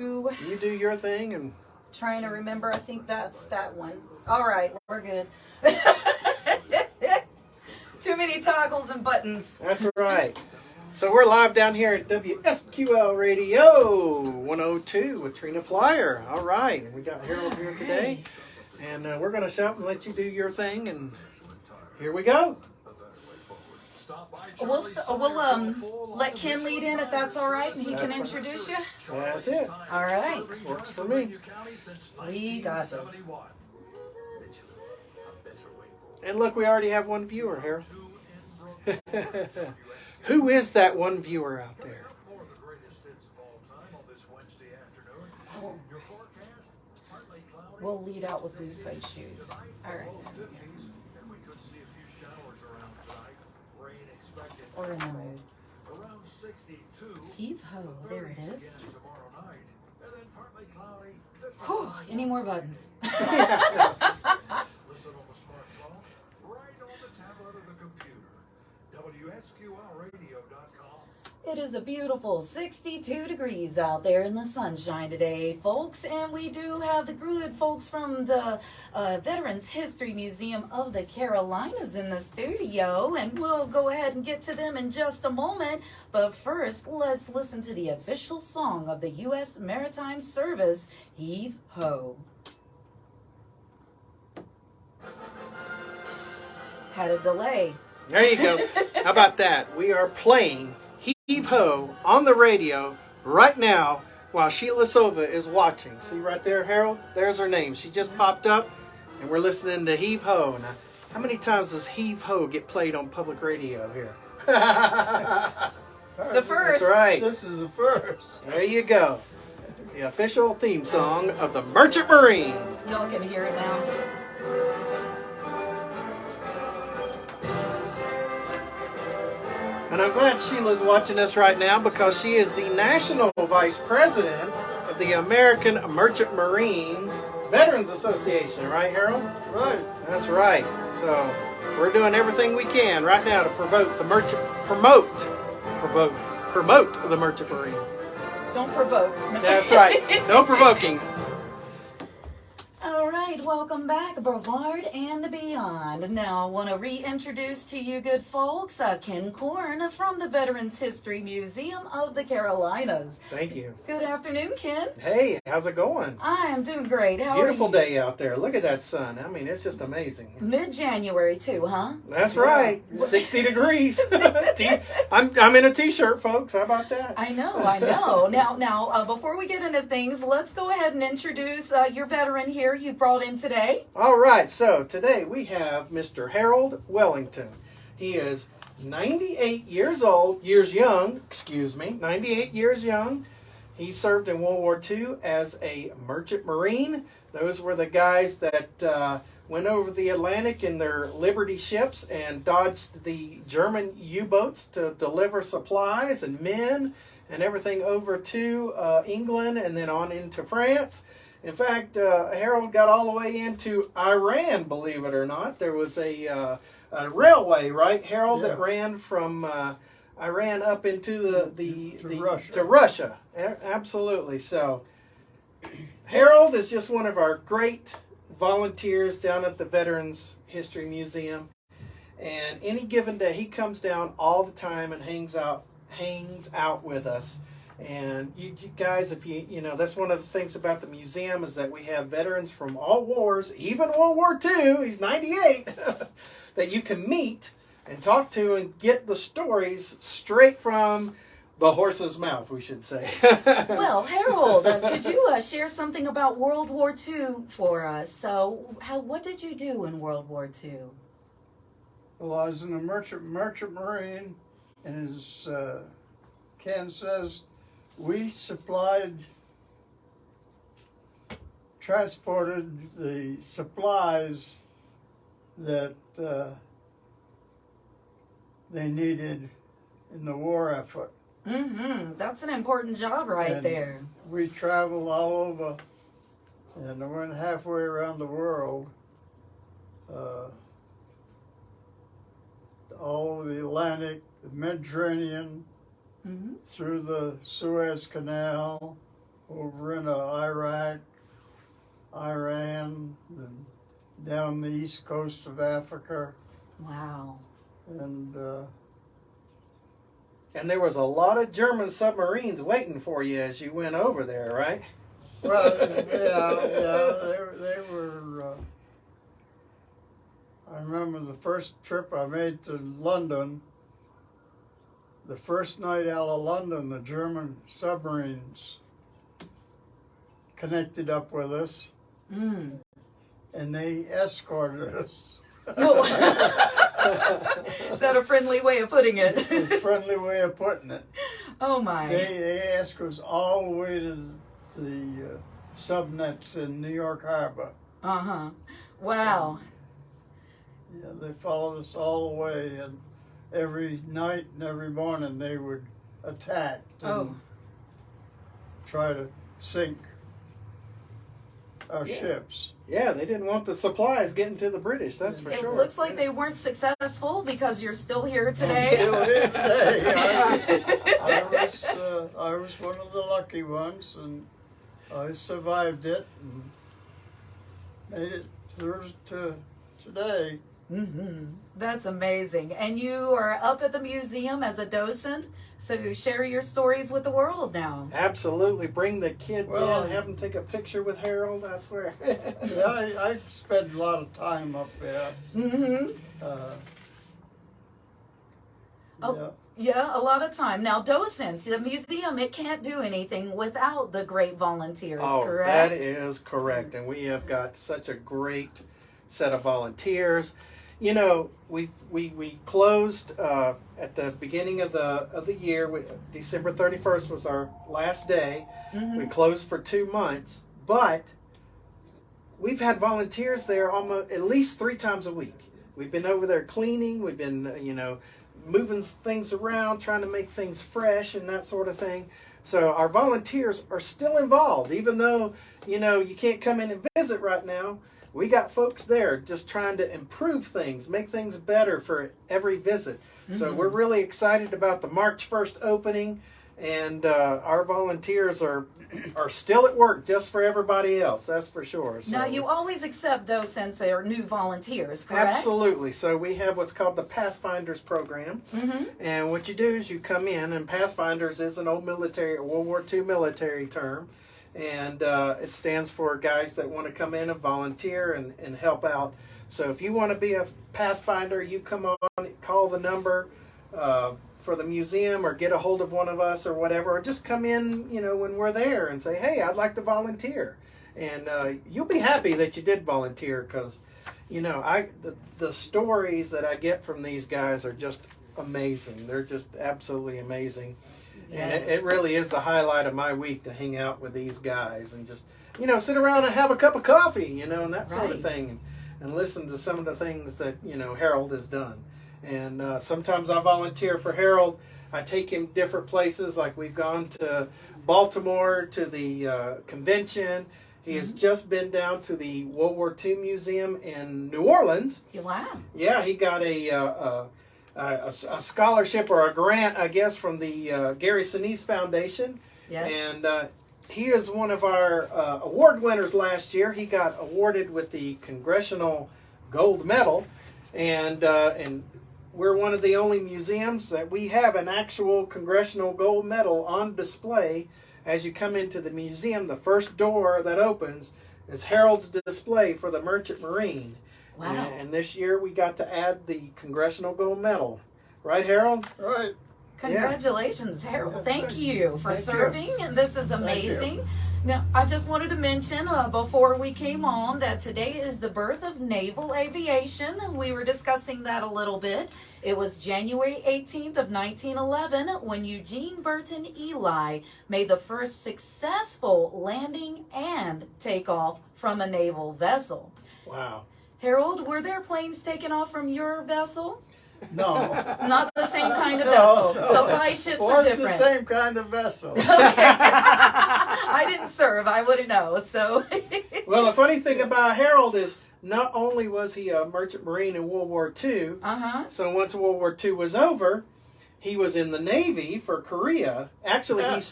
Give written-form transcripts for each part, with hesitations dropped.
You do your thing and... Trying to remember, I think that's that one. All right, we're good. Too many toggles and buttons. That's right. So we're live down here at WSQL Radio 102 with Trina Plyer. All right, and we got Harold here today. And we're going to shout and let you do your thing, and here we go. We'll let Ken lead in if that's all right, and he can introduce you. That's it. All right. Works for me. We got this. And look, we already have one viewer here. Who is that one viewer out there? We'll lead out with blue suede shoes. All right. Or in the mood. Heave ho, there it is. Whew, any more buttons? Listen on the smartphone, right on the tablet or the computer. WSQLradio.com. It is a beautiful 62 degrees out there in the sunshine today, folks, and we do have the good folks from the Veterans History Museum of the Carolinas in the studio, and we'll go ahead and get to them in just a moment. But first, let's listen to the official song of the U.S. Maritime Service, Heave Ho. Had a delay. There you go. How about that? We are playing Heave Ho on the radio right now while Sheila Sova is watching. See right there, Harold? There's her name. She just popped up, and we're listening to Heave Ho. Now, how many times does Heave Ho get played on public radio here? It's the first. That's right. This is the first. There you go. The official theme song of the Merchant Marine. Y'all can hear it now. And I'm glad Sheila's watching us right now because she is the National Vice President of the American Merchant Marine Veterans Association, right, Harold? Right. That's right. So we're doing everything we can right now to promote the Merchant Marine. Don't provoke. That's right. No provoking. All right, welcome back, Brevard and the Beyond. Now, I want to reintroduce to you good folks, Ken Korn from the Veterans History Museum of the Carolinas. Thank you. Good afternoon, Ken. Hey, how's it going? I am doing great. How Beautiful are you? day out there. Look at that sun. I mean, it's just amazing. Mid-January, too, huh? That's right. 60 degrees. I'm in a t-shirt, folks. How about that? I know. Now, before we get into things, let's go ahead and introduce your veteran here you brought in today. All right, so today we have Mr. Harold Wellington. He is 98 years old, 98 years young. He served in World War II as a merchant marine. Those were the guys that went over the Atlantic in their Liberty ships and dodged the German U-boats to deliver supplies and men and everything over to England and then on into France. In fact, Harold got all the way into Iran, believe it or not. There was a railway, right, Harold, that ran from Iran up into to Russia. Absolutely. So Harold is just one of our great volunteers down at the Veterans History Museum. And any given day, he comes down all the time and hangs out with us. And you guys, if you know, that's one of the things about the museum is that we have veterans from all wars, even World War II, he's 98, that you can meet and talk to and get the stories straight from the horse's mouth, we should say. Well, Harold, could you share something about World War II for us? So, what did you do in World War II? Well, I was in a merchant marine, and as Ken says, we transported the supplies that they needed in the war effort. Mm-hmm. That's an important job right there. We traveled all over, and I went halfway around the world, all over the Atlantic, the Mediterranean, through the Suez Canal, over west coast of Africa, Wow. and And there was a lot of German submarines waiting for you as you went over there, right? well, they were. I remember the first trip I made to London. The first night out of London, the German submarines connected up with us, Mm. and they escorted us. Is that a friendly way of putting it? A friendly way of putting it. Oh my. They asked us all the way to the subnets in New York Harbor. Uh-huh. Wow. Yeah, they followed us all the way, and every night and every morning they would attack and try to sink our ships. Yeah, they didn't want the supplies getting to the British, that's for It sure. looks like they weren't successful because you're still here today. Still here today. I was one of the lucky ones, and I survived it and made it through to today. Mm-hmm. That's amazing. And you are up at the museum as a docent, so share your stories with the world now. Absolutely. Bring the kids Well, in, have them take a picture with Harold, I swear. Yeah, I spent a lot of time up there. Mm-hmm. Oh. Yeah, a lot of time. Now, docents, the museum, it can't do anything without the great volunteers, correct? That is correct. And we have got such a great set of volunteers. You know, we closed at the beginning of the year. December 31st was our last day. Mm-hmm. We closed for 2 months, but we've had volunteers there almost at least 3 times a week. We've been over there cleaning. We've been, moving things around, trying to make things fresh and that sort of thing. So our volunteers are still involved, even though, you can't come in and visit right now. We got folks there just trying to improve things, make things better for every visit. Mm-hmm. So we're really excited about the March 1st opening, and our volunteers are still at work just for everybody else, that's for sure. So, now, you always accept docents or new volunteers, correct? Absolutely. So we have what's called the Pathfinders program. Mm-hmm. And what you do is you come in, and Pathfinders is an old World War II military term. And it stands for guys that want to come in and volunteer and help out. So if you want to be a Pathfinder, you come on, call the number for the museum, or get a hold of one of us or whatever, or just come in, when we're there and say, hey, I'd like to volunteer. And you'll be happy that you did volunteer, because, the stories that I get from these guys are just amazing. They're just absolutely amazing. And it really is the highlight of my week to hang out with these guys and just, sit around and have a cup of coffee, and that sort of thing, and listen to some of the things that, Harold has done. And sometimes I volunteer for Harold. I take him different places, like we've gone to Baltimore to the convention. He has just been down to the World War II Museum in New Orleans. Wow. Yeah, he got a scholarship or a grant, I guess, from the Gary Sinise Foundation. Yes. And he is one of our award winners last year. He got awarded with the Congressional Gold Medal. And we're one of the only museums that we have an actual Congressional Gold Medal on display. As you come into the museum, the first door that opens is Harold's display for the Merchant Marine. Wow. And this year we got to add the Congressional Gold Medal. Right, Harold? Right. Congratulations, Harold. Thank you for Thank serving, and this is amazing. Now, I just wanted to mention before we came on that today is the birth of naval aviation, and we were discussing that a little bit. It was January 18th of 1911 when Eugene Burton Ely made the first successful landing and takeoff from a naval vessel. Wow. Harold, were there planes taken off from your vessel? No. Not the same kind of vessel. Supply ships are It was different. the same kind of vessel. I didn't serve. I wouldn't know. So. Well, the funny thing about Harold is not only was he a merchant marine in World War II, so once World War II was over, he was in the Navy for Korea. Actually,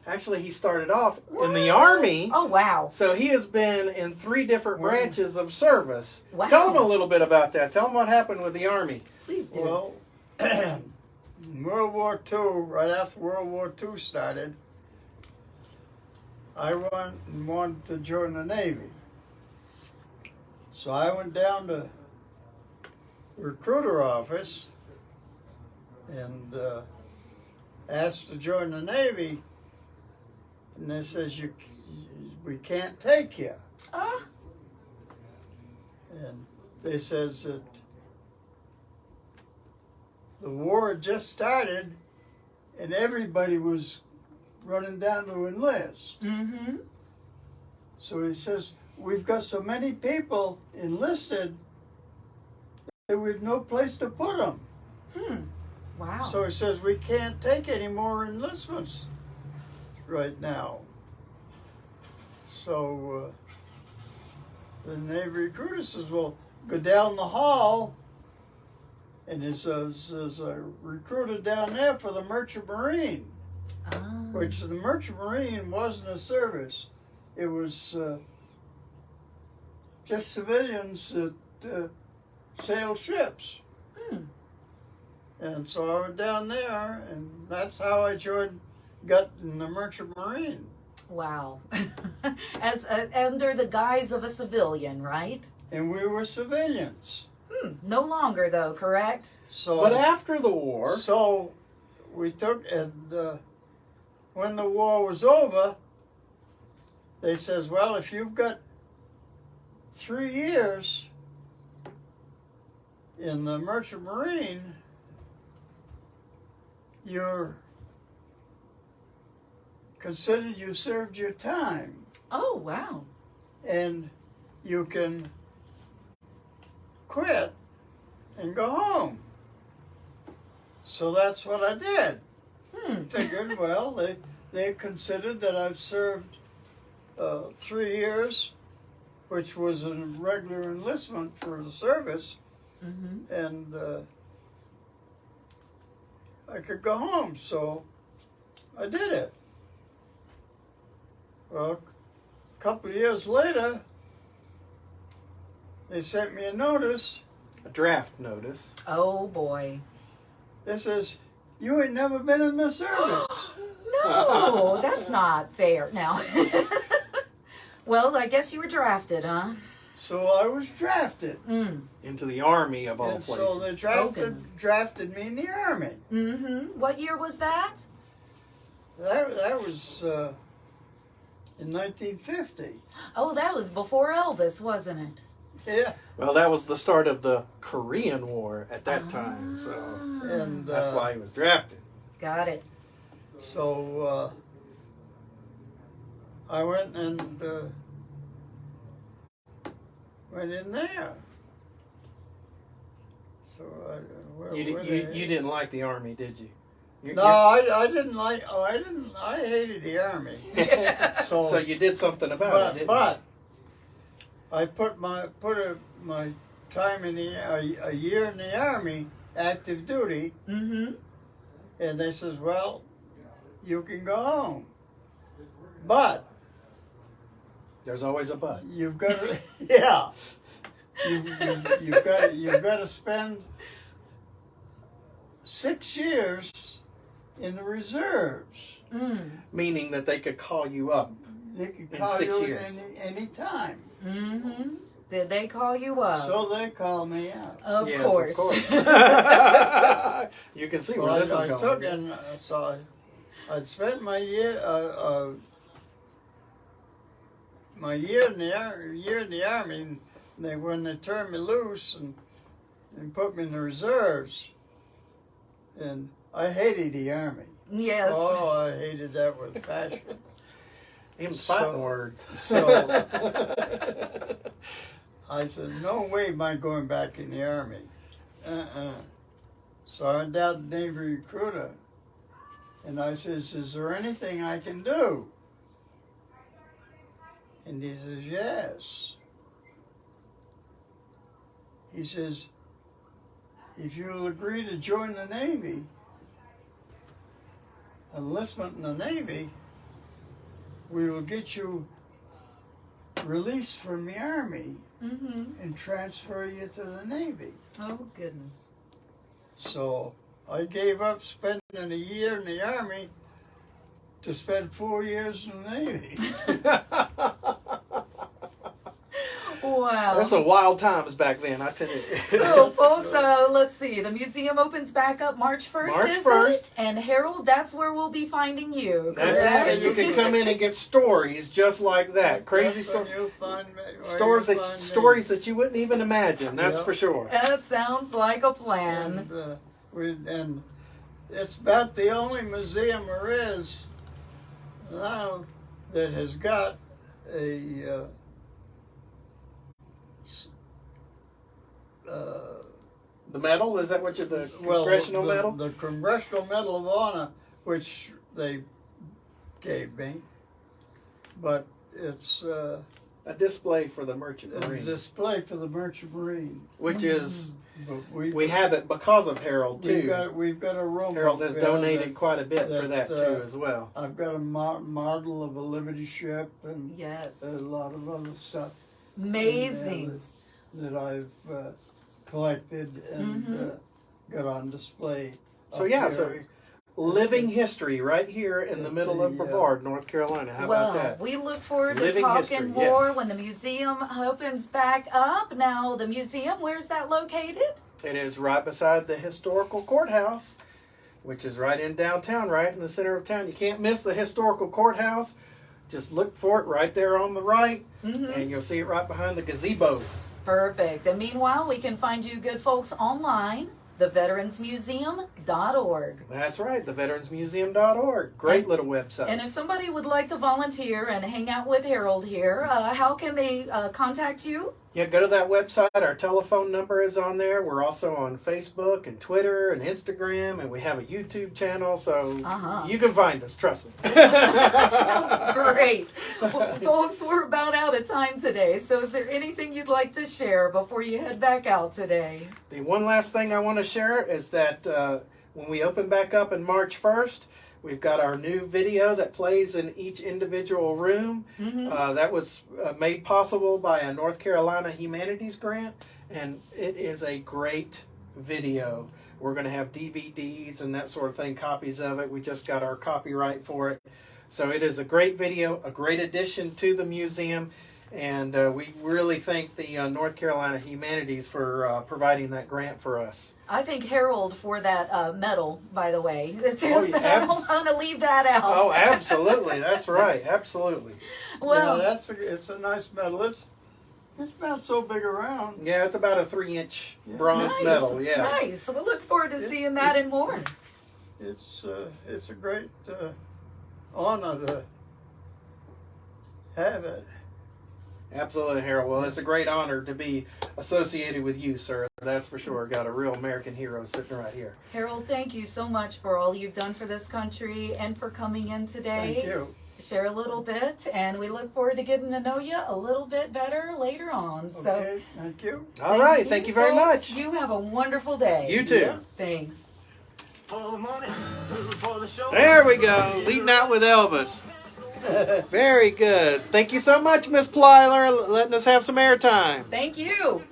Actually, he started off in the What? Army. Oh, wow. So he has been in 3 different branches of service. Wow. Tell him a little bit about that. Tell him what happened with the Army. Please do. Well, in World War II, right after World War II started, I wanted to join the Navy. So I went down to the recruiter office and asked to join the Navy. And they says, we can't take you. Ah. And they says that the war had just started and everybody was running down to enlist. Mm-hmm. So he says, we've got so many people enlisted that we've no place to put them. Wow. So he says, we can't take any more enlistments right now. So the Navy recruiter says, well, go down the hall, and there's a recruiter down there for the Merchant Marine, which the Merchant Marine wasn't a service. It was just civilians that sailed ships. And so I went down there, and that's how I got in the Merchant Marine. Wow. As under the guise of a civilian, right? And we were civilians. No longer, though, correct? So, But after the war, so we took, and when the war was over, they says, well, if you've got 3 years in the Merchant Marine, you're considered you served your time, Oh, wow. and you can quit and go home. So that's what I did. Figured, well, they considered that I've served 3 years, which was a regular enlistment for the service, and I could go home. So I did it. Well, a couple of years later, they sent me a notice. a draft notice. Oh, boy. That says, you ain't never been in the service. No, that's not fair. Now, well, I guess you were drafted, huh? So I was drafted. Into the Army of all And places. so they drafted me in the Army. What year was that? That was in 1950. Oh, that was before Elvis, wasn't it? Yeah. Well, that was the start of the Korean War at that time, so And that's why he was drafted. Got it. So I went and went in there. So You didn't like the Army, did you? No, I didn't like. I hated the Army. So you did something about it, didn't But I put my time in a year in the Army, active duty, and they says, well, you can go home, but There's always a but. you've got to, yeah, you've got to spend 6 years in the reserves. Meaning that they could call you up. They can In call 6 you years. any time. Did they call you up? So they called me out. Of Yes, course. of course. You can see where Well, this is I going. took and so I'd spent my year in the Army. And when they turned me loose and put me in the reserves, and I hated the Army. Yes. Oh, I hated that with passion. Him So- fighting words. So I said, no way am I going back in the Army. So I went down to the Navy recruiter, and I says, is there anything I can do? And he says, yes. He says, if you'll agree to join the Navy, enlistment in the Navy, we will get you released from the Army and transfer you to the Navy. Oh, goodness. So I gave up spending a year in the Army to spend 4 years in the Navy. Wow. There's some wild times back then, I tell you. So, folks, let's see. The museum opens back up March 1st, March is 1st. it? And Harold, that's where we'll be finding you. That's it. correct? And you can come in and get stories just like that. Crazy That's when stories. you'll find me, or Stories you'll that find me. stories that you wouldn't even imagine. That's Yep. for sure. That sounds like a plan. And it's about the only museum there is now that has got a The medal, is that what you're the well, congressional medal? The Congressional Medal of Honor, which they gave me, but it's A display for the Merchant a Marine, display for the Merchant Marine. which is But we have it because of Harold too. we've got a room. Harold has up there donated quite a bit for that that, too as well. I've got a model of a Liberty ship and Yes. a lot of other stuff. Amazing. That I've collected and got on display. So up yeah, here. so living history right here in the middle of Brevard, North Carolina. How about Well, that? we look forward to Living talking history, more yes. when the museum opens back up. Now, the museum, where's that located? It is right beside the historical courthouse, which is right in downtown, right in the center of town. You can't miss the historical courthouse. Just look for it right there on the right, and you'll see it right behind the gazebo. Perfect. And meanwhile, we can find you good folks online, theveteransmuseum.org. That's right, theveteransmuseum.org. Great little website. And if somebody would like to volunteer and hang out with Harold here, how can they contact you? Yeah, go to that website. Our telephone number is on there. We're also on Facebook and Twitter and Instagram, and we have a YouTube channel, so you can find us, trust me. Sounds great. Well, folks, we're about out of time today, so is there anything you'd like to share before you head back out today? The one last thing I want to share is that when we open back up in March 1st, we've got our new video that plays in each individual room. That was made possible by a North Carolina Humanities grant, and it is a great video. We're going to have DVDs and that sort of thing, copies of it. We just got our copyright for it. So it is a great video, a great addition to the museum, and we really thank the North Carolina Humanities for providing that grant for us. I thank Harold for that medal, by the way. It's just, yeah, I don't want to leave that out. Oh, absolutely. That's right. Absolutely. Well, yeah, it's a nice medal. It's not so big around. Yeah, it's about a 3-inch bronze nice, medal. Yeah. Nice. We'll look forward to seeing that and more. It's a great honor to have it. Absolutely, Harold. Well, it's a great honor to be associated with you, sir. That's for sure. Got a real American hero sitting right here. Harold, thank you so much for all you've done for this country and for coming in today. Thank you. Share a little bit, and we look forward to getting to know you a little bit better later on. So, Okay, thank you. All right. Thank you very folks. much. You have a wonderful day. You too. Yeah. Thanks. There we go. Leading out with Elvis. Very good. Thank you so much, Miss Plyler, letting us have some airtime. Thank you.